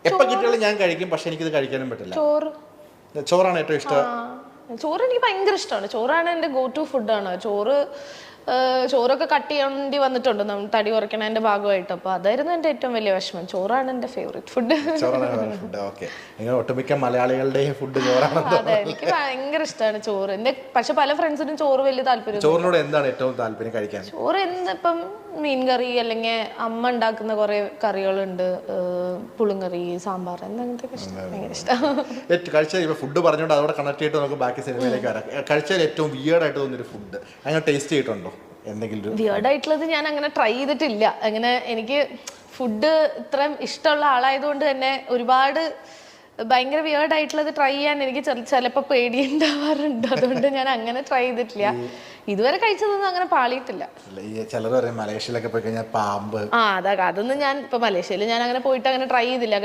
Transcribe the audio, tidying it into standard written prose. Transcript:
എപ്പോൾ കിട്ടിയാലും ഞാൻ കഴിക്കും, പക്ഷെ എനിക്കിത് കഴിക്കാനും പറ്റില്ല. ചോറ്. ചോറാണ് ഏറ്റവും ഇഷ്ടം. ചോറ് എനിക്ക് ഭയങ്കര ഇഷ്ടമാണ്. ചോറാണ് എൻ്റെ ഗോ ടു ഫുഡാണ്. ചോറൊക്കെ കട്ട് ചെയ്യേണ്ടി വന്നിട്ടുണ്ട് തടി കുറയ്ക്കണതിൻ്റെ ഭാഗമായിട്ട്. അപ്പോൾ അതായിരുന്നു എൻ്റെ ഏറ്റവും വലിയ വിഷമം. ചോറാണ് എൻ്റെ ഫേവറേറ്റ് ഫുഡ്. ചോറാണ് ഫുഡ്. ഓക്കെ, നിങ്ങൾ ഒട്ടുമിക്ക മലയാളികളുടെയും ഫുഡ് ചോറാണ്. അതെ, എനിക്ക് ഭയങ്കര ഇഷ്ടമാണ് ചോറ്. എൻ്റെ പക്ഷെ പല ഫ്രണ്ട്സിനും ചോറ് വലിയ താല്പര്യം. ചോറിനോട് എന്താണ് ഏറ്റവും താല്പര്യം കഴിക്കാൻ? ചോറ് ഇപ്പം മീൻകറി, അല്ലെങ്കിൽ അമ്മ ഉണ്ടാക്കുന്ന കുറെ കറികളുണ്ട്, പുളിങ്കറി, സാമ്പാർ, അങ്ങനത്തെ ഭയങ്കര ഇഷ്ടമാണ്. കഴിച്ചാൽ ഫുഡ് പറഞ്ഞുകൊണ്ട് അതോടെ കണക്ട് ചെയ്തിട്ട് നമുക്ക് ബാക്കി സിനിമയിലേക്ക് വരാം. കഴിച്ചാൽ ഏറ്റവും വിയേർഡായിട്ട് തോന്നിയൊരു ഫുഡ് അങ്ങനെ ടേസ്റ്റ് ചെയ്തിട്ടുണ്ടോ? എന്തെങ്കിലും വിയേർഡായിട്ടുള്ളത് ഞാൻ അങ്ങനെ ട്രൈ ചെയ്തിട്ടില്ല. അങ്ങനെ എനിക്ക് ഫുഡ് ഇത്രയും ഇഷ്ടമുള്ള ആളായതുകൊണ്ട് തന്നെ ഒരുപാട് ഭയങ്കര വിയേർഡായിട്ടുള്ളത് ട്രൈ ചെയ്യാൻ എനിക്ക് ചിലപ്പോൾ പേടിയുണ്ടാവാറുണ്ട്. അതുകൊണ്ട് ഞാൻ അങ്ങനെ ട്രൈ ചെയ്തിട്ടില്ല. ഇതുവരെ കഴിച്ചതൊന്നും അങ്ങനെ പാളിയിട്ടില്ല. ചിലർ പറയും മലേഷ്യയിലൊക്കെ പോയി കഴിഞ്ഞാൽ പാമ്പ്. അതൊന്നും ഞാൻ ഇപ്പൊ മലേഷ്യയിൽ ഞാൻ അങ്ങനെ പോയിട്ട് അങ്ങനെ ട്രൈ ചെയ്തില്ല.